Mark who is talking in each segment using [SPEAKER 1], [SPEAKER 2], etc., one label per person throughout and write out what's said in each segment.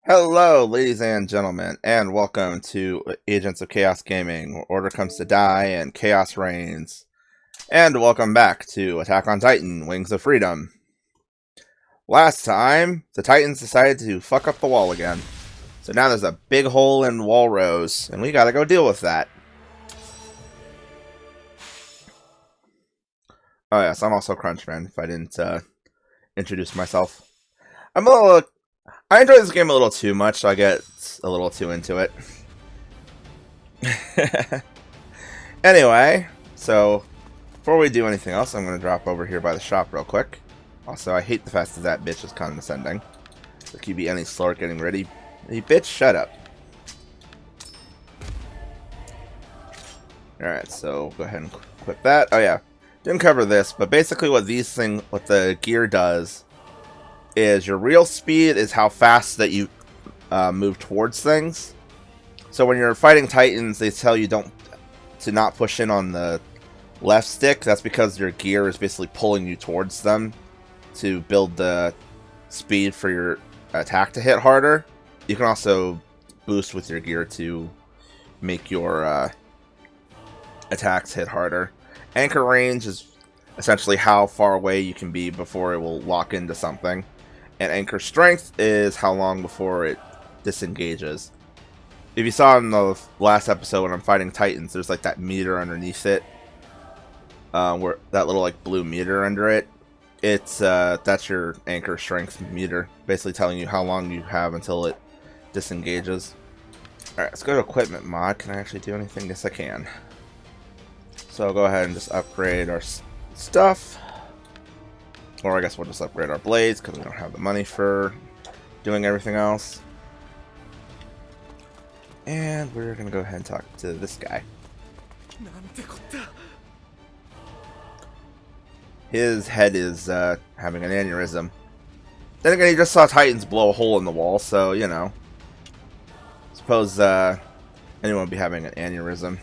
[SPEAKER 1] Hello, ladies and gentlemen, and welcome to Agents of Chaos Gaming, where order comes to die and chaos reigns. And welcome back to Attack on Titan, Wings of Freedom. Last time, the Titans decided to fuck up the wall again. So now there's a big hole in Walrose, and we gotta go deal with that. Oh yes, I'm also Crunchman, if I didn't introduce myself. I enjoy this game a little too much, so I get a little too into it. Anyway, so before we do anything else, I'm going to drop over here by the shop real quick. Also, I hate the fact that bitch is condescending. So keep you any slower getting ready. Hey, bitch, shut up. Alright, so go ahead and quit that. Oh yeah, didn't cover this, but basically what the gear does is your real speed is how fast that you move towards things. So when you're fighting Titans, they tell you to not push in on the left stick. That's because your gear is basically pulling you towards them to build the speed for your attack to hit harder. You can also boost with your gear to make your attacks hit harder. Anchor range is essentially how far away you can be before it will lock into something. And anchor strength is how long before it disengages. If you saw in the last episode when I'm fighting Titans, there's like that meter underneath it. Where that little like blue meter under it. It's that's your anchor strength meter. Basically telling you how long you have until it disengages. Alright, let's go to equipment mod. Can I actually do anything? Yes, I can. So I'll go ahead and just upgrade our stuff. Or I guess we'll just upgrade our blades, because we don't have the money for doing everything else. And we're going to go ahead and talk to this guy. His head is having an aneurysm. Then again, he just saw Titans blow a hole in the wall, so, you know. Suppose anyone would be having an aneurysm.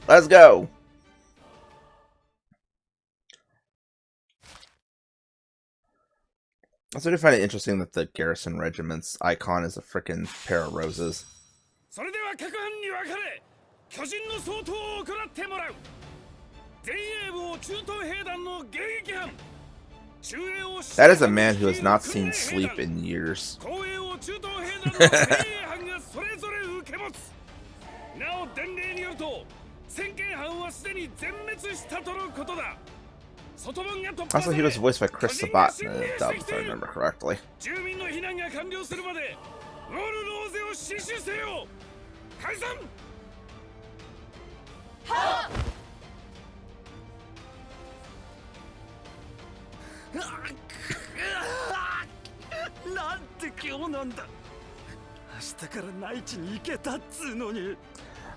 [SPEAKER 1] Let's go! I also do find it interesting that the Garrison Regiment's icon is a frickin' pair of roses. That is a man who has not seen sleep in years. Also, he was voiced by Chris Sabat in the dub, if I remember correctly.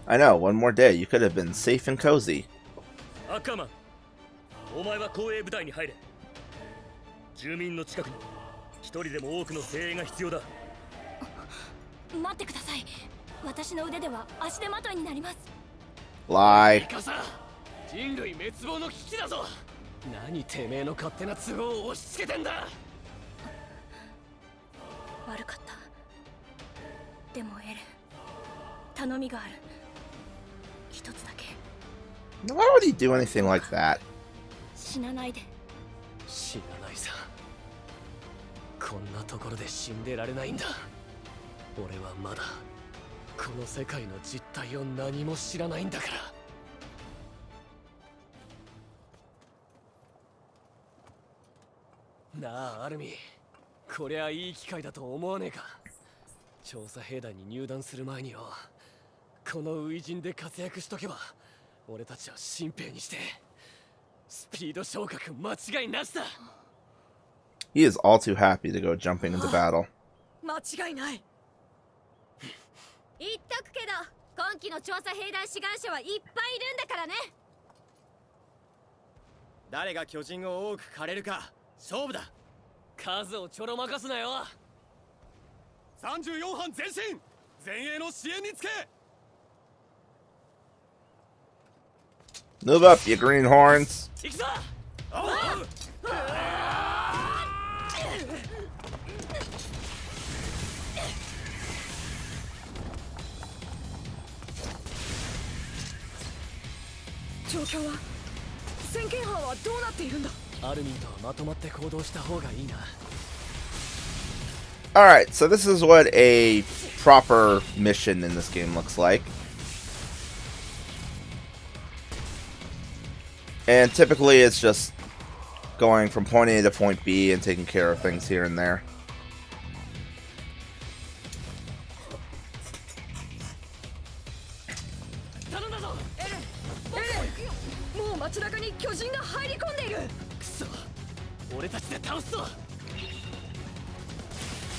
[SPEAKER 1] I know, one more day, you could have been safe and cozy. お前は公営部隊に入れ。住民の近くに一人でも多くの精鋭が必要だ。待ってください。私の腕では足手まといになります。Lie。人類滅亡の危機だぞ。何てめえの勝手な都合を押し付けてんだ。悪かった。でもエレン、頼みがある。一つだけ。Why would he do anything like that? 死なないで。死なないさ。こんなところで死んでられないんだ。俺はまだこの世界の実態を何も知らないんだから。なあ、アルミ。こりゃいい機会だと思わねえか。調査兵団に入団する前によ、この初陣で活躍しとけば、俺たちは新兵にして。He is all too happy to go jumping into battle. 間違いない。言っとくけど、今期の調査兵団志願者はいっぱいいるんだからね。誰が巨人を多く狩れるか勝負だ。数をちょろまかすなよ。34班前進。前衛の支援につけ。Move up, you greenhorns. Alright, so this is what a proper mission in this game looks like. And typically it's just going from point A to point B and taking care of things here and there.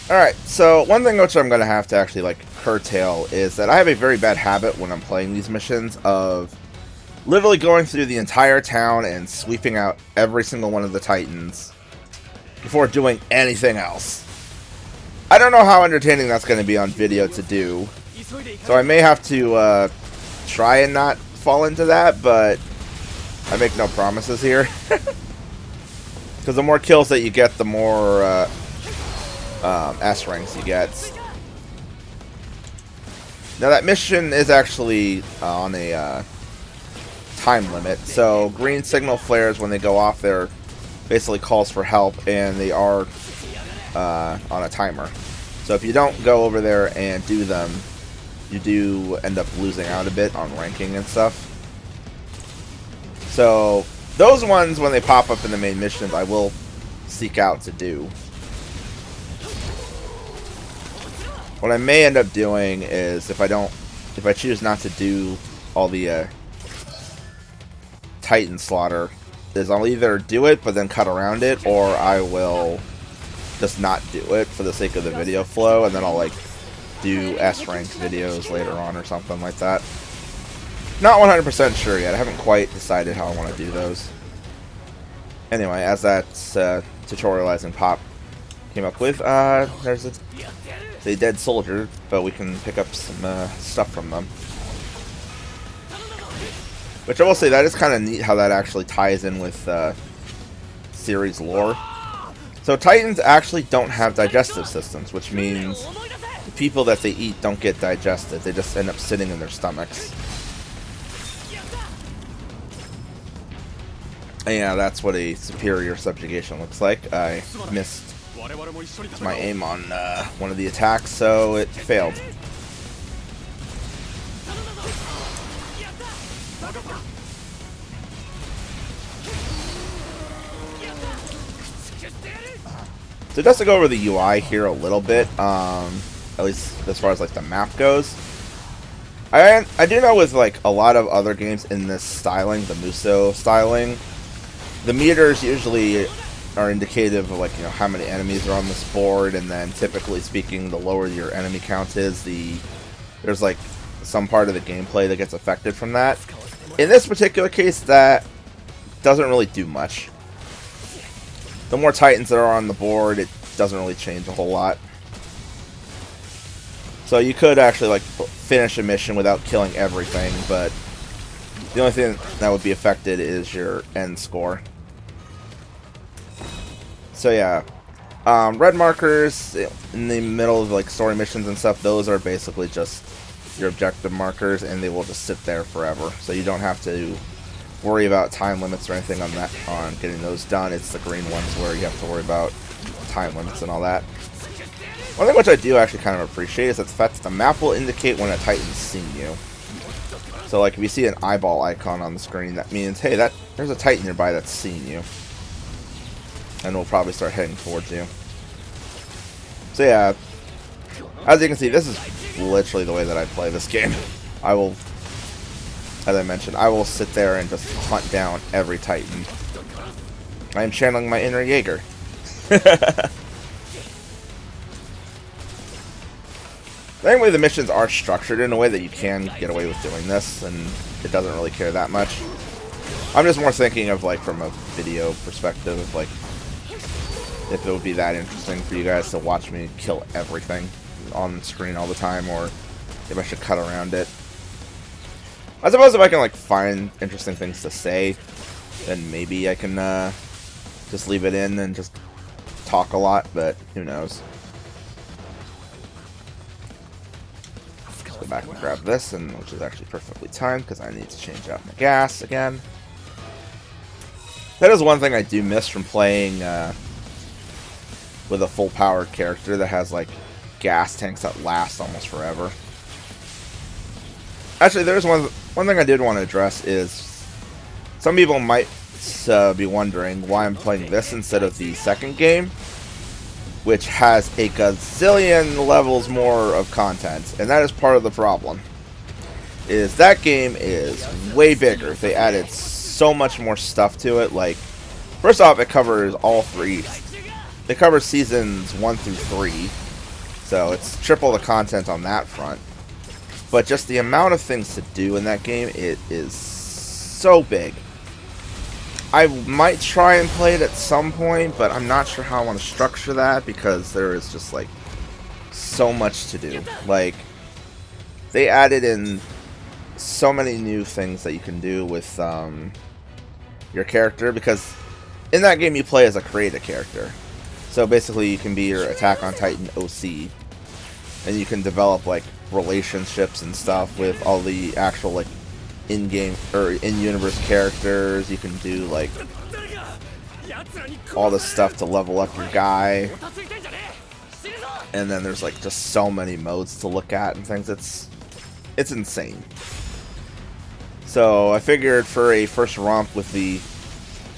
[SPEAKER 1] Alright, so one thing which I'm going to have to actually like curtail is that I have a very bad habit when I'm playing these missions of literally going through the entire town and sweeping out every single one of the titans before doing anything else. I don't know how entertaining that's going to be on video to do, so I may have to try and not fall into that, but I make no promises here. Because the more kills that you get, the more S ranks you get. Now that mission is actually on a time limit, so green signal flares when they go off there basically calls for help, and they are on a timer. So if you don't go over there and do them, you do end up losing out a bit on ranking and stuff. So those ones, when they pop up in the main missions, I will seek out to do. What I may end up doing is, if I choose not to do all the Titan slaughter, is I'll either do it but then cut around it, or I will just not do it for the sake of the video flow, and then I'll like do S ranked videos later on or something like that. Not 100% sure yet. I haven't quite decided how I want to do those. Anyway, as that tutorializing pop came up with, there's a dead soldier, but we can pick up some stuff from them. Which I will say, that is kind of neat how that actually ties in with series lore. So Titans actually don't have digestive systems, which means the people that they eat don't get digested. They just end up sitting in their stomachs. And yeah, that's what a superior subjugation looks like. I missed my aim on one of the attacks, so it failed. So just to go over the UI here a little bit, at least as far as like the map goes, I do know with like a lot of other games in this styling, the Muso styling, the meters usually are indicative of like, you know, how many enemies are on this board, and then typically speaking, the lower your enemy count is, there's like some part of the gameplay that gets affected from that. In this particular case, that doesn't really do much. The more Titans that are on the board, it doesn't really change a whole lot. So you could actually like finish a mission without killing everything, but the only thing that would be affected is your end score. So yeah, red markers in the middle of like story missions and stuff, those are basically just your objective markers, and they will just sit there forever. So you don't have to worry about time limits or anything on that, on getting those done. It's the green ones where you have to worry about time limits and all that. One thing which I do actually kind of appreciate is that the fact that the map will indicate when a Titan's seen you. So like if you see an eyeball icon on the screen, that means, hey, there's a Titan nearby that's seen you, and will probably start heading towards you. So yeah, as you can see, this is literally the way that I play this game. I will, as I mentioned, I will sit there and just hunt down every Titan. I am channeling my inner Jaeger. Anyway, the missions are structured in a way that you can get away with doing this, and it doesn't really care that much. I'm just more thinking of like from a video perspective, of like if it would be that interesting for you guys to watch me kill everything on screen all the time, or if I should cut around it. I suppose if I can like find interesting things to say then maybe I can just leave it in and just talk a lot, but who knows. Let's go back and grab this, and which is actually perfectly timed because I need to change out my gas again. That is one thing I do miss from playing with a full powered character that has like gas tanks that last almost forever. Actually, there's one thing I did want to address is some people might be wondering why I'm playing this instead of the second game, which has a gazillion levels more of content, and that is part of the problem. Is that game is way bigger. They added so much more stuff to it. Like, first off, it covers all three. It covers seasons 1 through 3, so it's triple the content on that front. But just the amount of things to do in that game, it is so big. I might try and play it at some point, but I'm not sure how I want to structure that because there is just like so much to do. Like, they added in so many new things that you can do with your character, because in that game you play as a created character. So basically you can be your Attack on Titan AoC, and you can develop like relationships and stuff with all the actual like in-game or in-universe characters. You can do like all the stuff to level up your guy, and then there's like just so many modes to look at and things. It's insane. So I figured for a first romp with the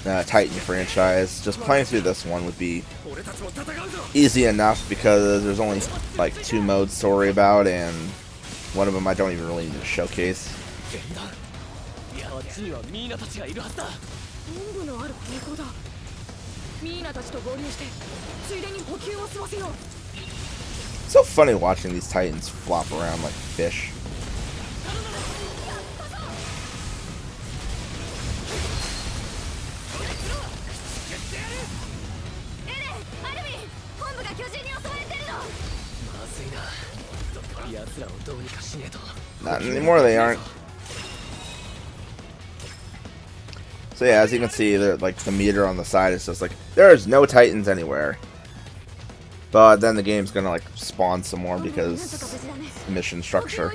[SPEAKER 1] Titan franchise, just playing through this one would be easy enough because there's only like 2 modes to worry about, and one of them I don't even really need to showcase. So funny watching these Titans flop around like fish. Not anymore, they aren't. So yeah, as you can see, like the meter on the side is just like there's no Titans anywhere. But then the game's gonna like spawn some more because mission structure.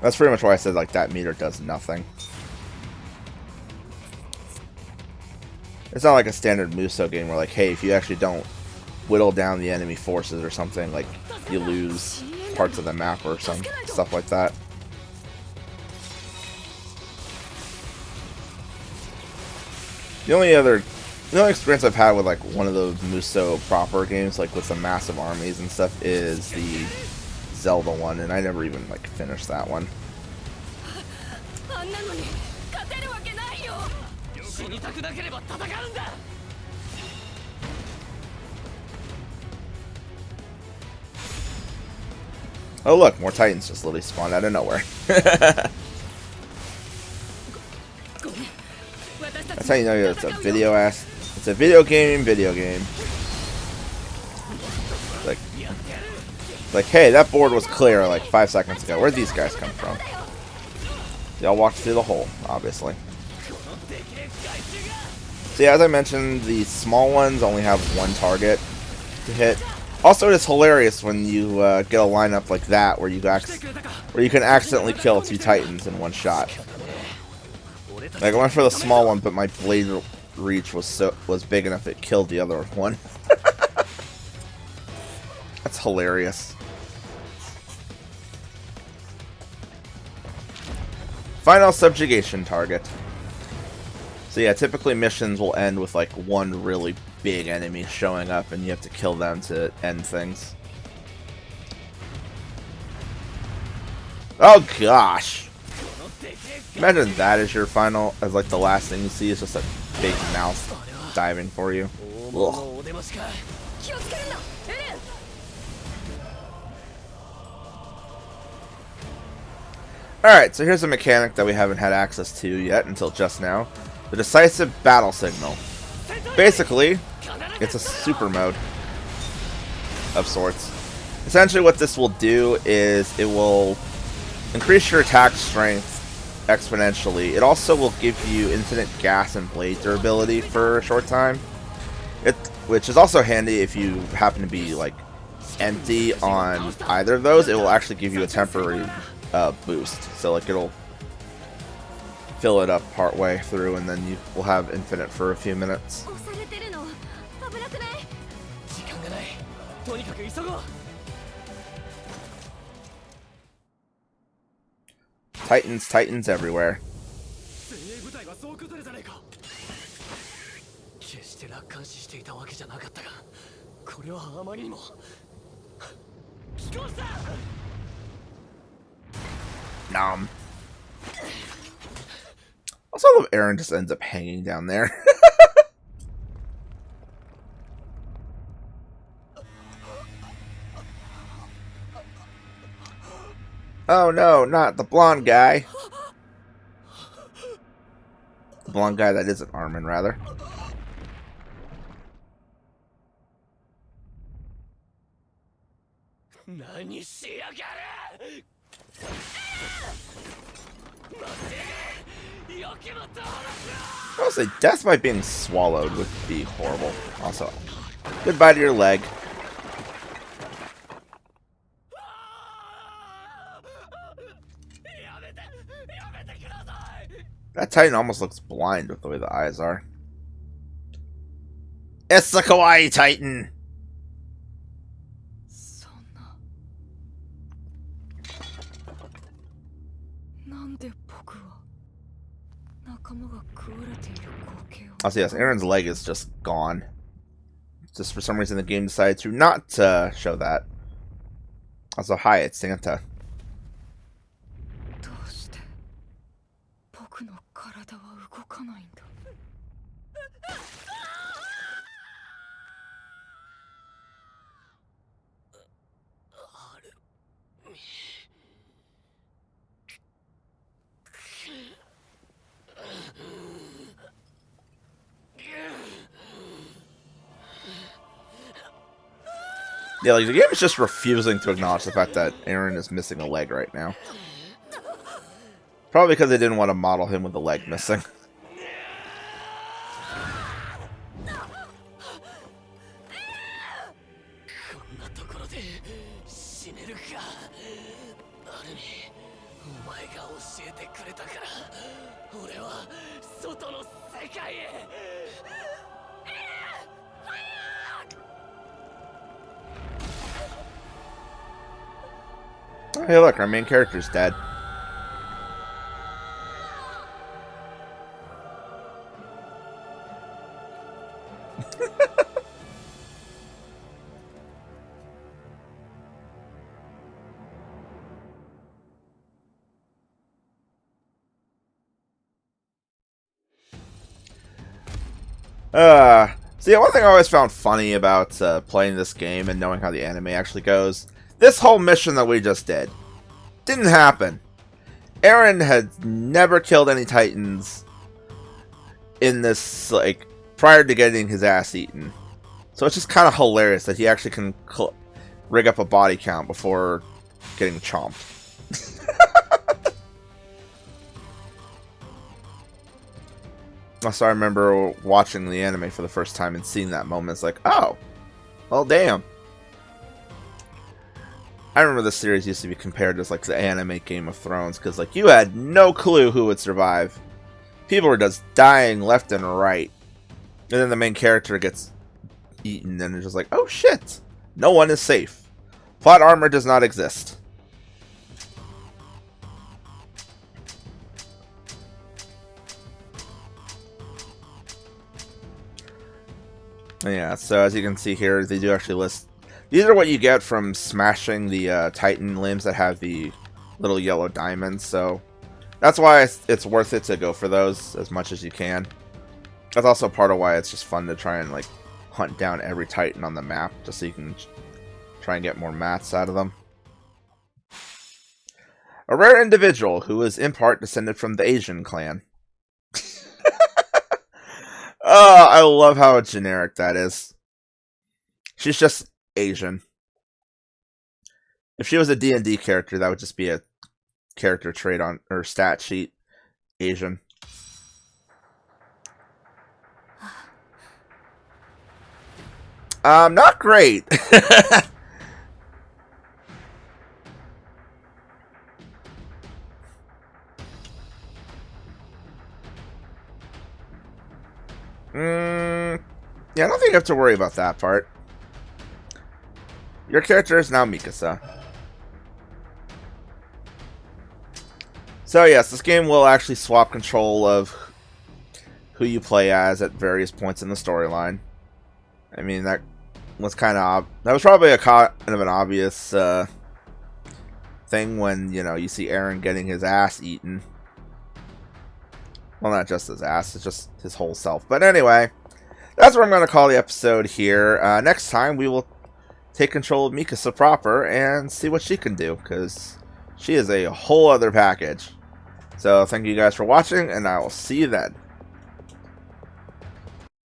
[SPEAKER 1] That's pretty much why I said like that meter does nothing. It's not like a standard Muso game where like, hey, if you actually don't whittle down the enemy forces or something, like you lose parts of the map or some stuff like that. The only experience I've had with like one of those Muso proper games, like with the massive armies and stuff, is the Zelda one, and I never even like finished that one. Oh look, more Titans just literally spawned out of nowhere. That's how you know it's a it's a video game. Like, hey, that board was clear like 5 seconds ago. Where'd these guys come from? They all walked through the hole, obviously. So yeah, as I mentioned, the small ones only have 1 target to hit. Also, it's hilarious when you get a lineup like that where you can accidentally kill 2 Titans in 1 shot. Like, I went for the small one, but my blade reach was big enough it killed the other one. That's hilarious. Final subjugation target. So yeah, typically missions will end with like 1 really big enemy showing up and you have to kill them to end things. Oh gosh! Imagine that as your final, as like the last thing you see is just a big mouth diving for you. Ugh. Alright, so here's a mechanic that we haven't had access to yet until just now. The decisive battle signal. Basically, it's a super mode of sorts. Essentially what this will do is it will increase your attack strength exponentially. It also will give you infinite gas and blade durability for a short time. Which is also handy if you happen to be like empty on either of those. It will actually give you a temporary boost, so like it'll fill it up partway through, and then you will have infinite for a few minutes. Titans everywhere. Nom. Also, I love Eren just ends up hanging down there. Oh no, not the blonde guy. The blonde guy that isn't Armin, rather. I'll say death by being swallowed would be horrible. Also, goodbye to your leg. That Titan almost looks blind with the way the eyes are. It's the Kawaii Titan! Also, yes, Eren's leg is just gone. Just for some reason the game decided to not show that. Also, hi, it's Santa. Yeah, like the game is just refusing to acknowledge the fact that Eren is missing a leg right now. Probably because they didn't want to model him with a leg missing. Oh, hey, look, our main character's dead. So yeah, one thing I always found funny about playing this game and knowing how the anime actually goes, this whole mission that we just did didn't happen. Eren had never killed any Titans in this, like, prior to getting his ass eaten. So it's just kind of hilarious that he actually can rig up a body count before getting chomped. Also, I remember watching the anime for the first time and seeing that moment. It's like, oh, well, damn. I remember this series used to be compared to like the anime Game of Thrones, because like you had no clue who would survive. People were just dying left and right, and then the main character gets eaten, and it's just like, oh shit, no one is safe. Plot armor does not exist. Yeah, so as you can see here, they do actually list. These are what you get from smashing the Titan limbs that have the little yellow diamonds, so that's why it's worth it to go for those as much as you can. That's also part of why it's just fun to try and like hunt down every Titan on the map, just so you can try and get more mats out of them. A rare individual who is in part descended from the Asian clan. Oh, I love how generic that is. She's just Asian. If she was a D&D character, that would just be a character trait on or stat sheet. Asian. Not great. Yeah, I don't think you have to worry about that part. Your character is now Mikasa. So yes, this game will actually swap control of who you play as at various points in the storyline. I mean, that was that was probably a kind of an obvious thing when, you know, you see Eren getting his ass eaten. Well, not just his ass, it's just his whole self. But anyway, that's what I'm going to call the episode here. Next time, we will take control of Mikasa proper and see what she can do, because she is a whole other package. So, thank you guys for watching, and I will see you then.